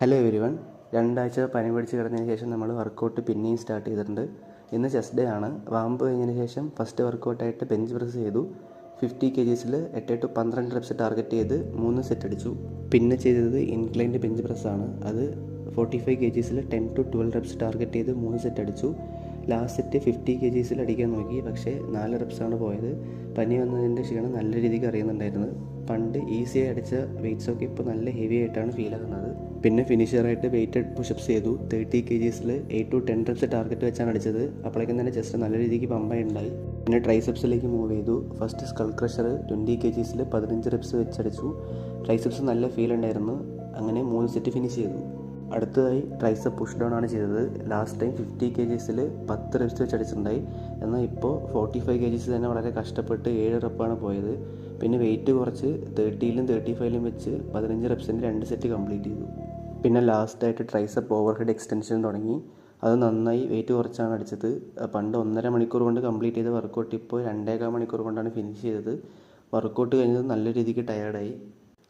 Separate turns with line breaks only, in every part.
Hello everyone. രണ്ടാഴ്ച പനി പിടിച്ച് കിടന്നതിന് ശേഷം നമ്മൾ വർക്കൗട്ട് പിന്നെയും സ്റ്റാർട്ട് ചെയ്തിട്ടുണ്ട്. ഇന്ന് ചെസ്റ്റ് ഡേ ആണ്. വാമ്പ് കഴിഞ്ഞതിന് ശേഷം ഫസ്റ്റ് വർക്കൗട്ടായിട്ട് ബെഞ്ച് പ്രസ് ചെയ്തു. 50 kgs 8 to 12 reps ടാർഗറ്റ് ചെയ്ത് 3 സെറ്റ് അടിച്ചു. പിന്നെ ചെയ്തത് ഇൻക്ലൈൻഡ് ബെഞ്ച് പ്രസ്സാണ്. അത് 45 kgs 10 to 12 reps ടാർഗറ്റ് ചെയ്ത് 3 സെറ്റ് അടിച്ചു. ലാസ്റ്റ് സെറ്റ് 50 kgs അടിക്കാൻ നോക്കി, പക്ഷേ 4 റെപ്സാണ് പോയത്. പനി വന്നതിൻ്റെ ക്ഷീണം നല്ല രീതിക്ക് അറിയുന്നുണ്ടായിരുന്നു. പണ്ട് ഈസിയായി അടിച്ച വെയ്റ്റ്സൊക്കെ ഇപ്പോൾ നല്ല ഹെവി ആയിട്ടാണ് ഫീൽ ആകുന്നത്. പിന്നെ ഫിനിഷറായിട്ട് വെയ്റ്റഡ് പുഷപ്സ് ചെയ്തു. 30 kgs 8 to 10 reps ടാർഗറ്റ് വെച്ചാണ് അടിച്ചത്. അപ്പോഴേക്കും തന്നെ ചെസ്റ്റ് നല്ല രീതിക്ക് പമ്പായി ഉണ്ടായി. പിന്നെ ട്രൈസെപ്സിലേക്ക് മൂവ് ചെയ്തു. First skull crusher 20 kgs 15 reps വെച്ചടിച്ചു. ട്രൈസെപ്സ് നല്ല ഫീൽ ഉണ്ടായിരുന്നു. അങ്ങനെ 3 സെറ്റ് ഫിനിഷ് ചെയ്തു. അടുത്തതായി ട്രൈസപ്പ് പുഷ് ഡൗൺ ആണ് ചെയ്തത്. ലാസ്റ്റ് ടൈം 50 kgs 10 reps വെച്ച് അടിച്ചിട്ടുണ്ടായി. എന്നാൽ ഇപ്പോൾ 45 kgs തന്നെ വളരെ കഷ്ടപ്പെട്ട് 7 റെപ്പാണ് പോയത്. പിന്നെ വെയിറ്റ് കുറച്ച് 30ലും 35ലും വെച്ച് 15 റെപ്സിൻ്റെ 2 സെറ്റ് കംപ്ലീറ്റ് ചെയ്തു. പിന്നെ ലാസ്റ്റായിട്ട് ട്രൈസപ്പ് ഓവർഹെഡ് എക്സ്റ്റൻഷൻ തുടങ്ങി. അത് നന്നായി വെയിറ്റ് കുറച്ചാണ് അടിച്ചത്. പണ്ട് 1.5 മണിക്കൂർ കൊണ്ട് കംപ്ലീറ്റ് ചെയ്ത വർക്കൗട്ട് ഇപ്പോൾ 2.25 മണിക്കൂർ കൊണ്ടാണ് ഫിനിഷ് ചെയ്തത്. വർക്കൗട്ട് കഴിഞ്ഞത് നല്ല രീതിക്ക് ടയേർഡായി.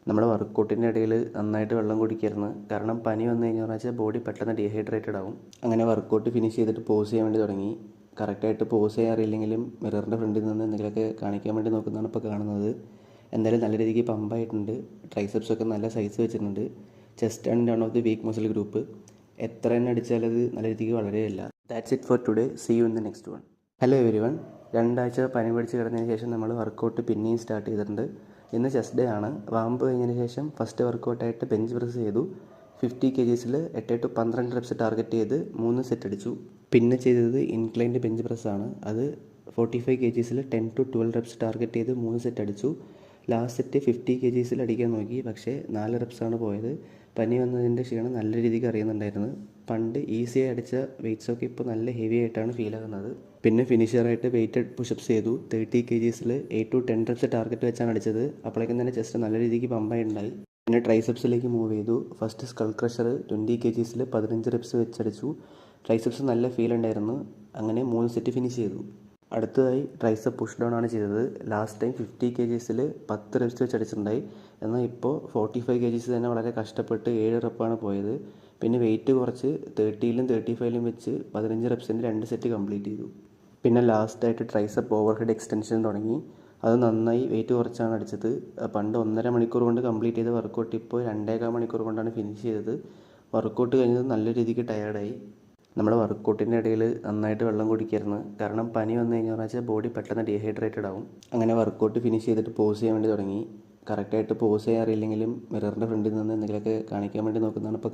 നമ്മുടെ വർക്കൗട്ടിൻ്റെ ഇടയിൽ നന്നായിട്ട് വെള്ളം കുടിക്കായിരുന്നു. കാരണം പനി വന്നു കഴിഞ്ഞാൽ വെച്ചാൽ ബോഡി പെട്ടെന്ന് ഡീഹൈഡ്രേറ്റഡ് ആവും. അങ്ങനെ വർക്കൗട്ട് ഫിനിഷ് ചെയ്തിട്ട് പോസ് ചെയ്യാൻ വേണ്ടി തുടങ്ങി. കറക്റ്റായിട്ട് പോസ് ചെയ്യാൻ അറിയില്ലെങ്കിലും മിററിൻ്റെ ഫ്രണ്ടിൽ നിന്ന് എന്തെങ്കിലുമൊക്കെ കാണിക്കാൻ വേണ്ടി നോക്കുന്നതാണ് ഇപ്പോൾ കാണുന്നത്. എന്തായാലും നല്ല രീതിക്ക് പമ്പായിട്ടുണ്ട്. ട്രൈസെപ്സൊക്കെ നല്ല സൈസ് വെച്ചിട്ടുണ്ട്. Chest and one of the week muscle group. എത്ര തന്നെ അടിച്ചാലത് നല്ല രീതിക്ക് വളരെയില്ല. That's it for today. See you in the next one. Hello everyone. രണ്ടാഴ്ച പനി പിടിച്ച് കിടന്നതിന് ശേഷം നമ്മൾ വർക്കൗട്ട് പിന്നെയും സ്റ്റാർട്ട് ചെയ്തിട്ടുണ്ട്. ഇന്ന് ചെസ്റ്റ് ഡേ ആണ്. വാമ്പ് കഴിഞ്ഞതിന് ശേഷം ഫസ്റ്റ് വർക്കൗട്ടായിട്ട് ബെഞ്ച് പ്രസ് ചെയ്തു. 50 kgs 8 to 12 reps ടാർഗറ്റ് ചെയ്ത് 3 സെറ്റ് അടിച്ചു. പിന്നെ ചെയ്തത് ഇൻക്ലൈൻഡ് ബെഞ്ച് പ്രസ്സാണ്. അത് 45 kgs 10 to 12 reps ടാർഗറ്റ് ചെയ്ത് 3 സെറ്റ് അടിച്ചു. ലാസ്റ്റ് സെറ്റ് 50 kgs അടിക്കാൻ നോക്കി, പക്ഷേ 4 റെപ്സാണ് പോയത്. പനി വന്നതിൻ്റെ ക്ഷീണം നല്ല രീതിക്ക് അറിയുന്നുണ്ടായിരുന്നു. പണ്ട് ഈസിയായി അടിച്ച വെയ്റ്റ്സൊക്കെ ഇപ്പോൾ നല്ല ഹെവി ആയിട്ടാണ് ഫീൽ ആകുന്നത്. പിന്നെ ഫിനിഷറായിട്ട് വെയ്റ്റഡ് പുഷപ്സ് ചെയ്തു. 30 kgs 8 to 10 reps ടാർഗറ്റ് വെച്ചാണ് അടിച്ചത്. അപ്പോഴേക്കും തന്നെ ചെസ്റ്റ് നല്ല രീതിക്ക് പമ്പായി ഉണ്ടായി. പിന്നെ ട്രൈസെപ്സിലേക്ക് മൂവ് ചെയ്തു. First skull crusher 20 kgs 15 reps വെച്ചടിച്ചു. ട്രൈസെപ്സ് നല്ല ഫീൽ ഉണ്ടായിരുന്നു. അങ്ങനെ 3 സെറ്റ് ഫിനിഷ് ചെയ്തു. അടുത്തതായി ട്രൈസപ്പ് പുഷ് ഡൗൺ ആണ് ചെയ്തത്. ലാസ്റ്റ് ടൈം 50 kgs 10 reps വെച്ച് അടിച്ചിട്ടുണ്ടായി. എന്നാൽ ഇപ്പോൾ 45 kgs തന്നെ വളരെ കഷ്ടപ്പെട്ട് 7 റെപ്പാണ് പോയത്. പിന്നെ വെയിറ്റ് കുറച്ച് 30ലും 35ലും വെച്ച് 15 റെപ്സിൻ്റെ 2 സെറ്റ് കംപ്ലീറ്റ് ചെയ്തു. പിന്നെ ലാസ്റ്റായിട്ട് ട്രൈസപ്പ് ഓവർഹെഡ് എക്സ്റ്റൻഷൻ തുടങ്ങി. അത് നന്നായി വെയിറ്റ് കുറച്ചാണ് അടിച്ചത്. പണ്ട് 1.5 മണിക്കൂർ കൊണ്ട് കംപ്ലീറ്റ് ചെയ്ത വർക്കൗട്ട് ഇപ്പോൾ 2.25 മണിക്കൂർ കൊണ്ടാണ് ഫിനിഷ് ചെയ്തത്. വർക്കൗട്ട് കഴിഞ്ഞത് നല്ല രീതിക്ക് ടയേർഡായി. നമ്മുടെ വർക്കൗട്ടിൻ്റെ ഇടയിൽ നന്നായിട്ട് വെള്ളം കുടിക്കായിരുന്നു. കാരണം പനി വന്നു കഴിഞ്ഞാൽ വെച്ചാൽ ബോഡി പെട്ടെന്ന് ഡീഹൈഡ്രേറ്റഡ് ആവും. അങ്ങനെ വർക്കൗട്ട് ഫിനിഷ് ചെയ്തിട്ട് പോസ് ചെയ്യാൻ വേണ്ടി തുടങ്ങി. കറക്റ്റായിട്ട് പോസ് ചെയ്യാൻ അറിയില്ലെങ്കിലും മിററിൻ്റെ ഫ്രണ്ടിൽ നിന്ന് എന്തെങ്കിലുമൊക്കെ കാണിക്കാൻ വേണ്ടി നോക്കുന്നതാണ് ഇപ്പോൾ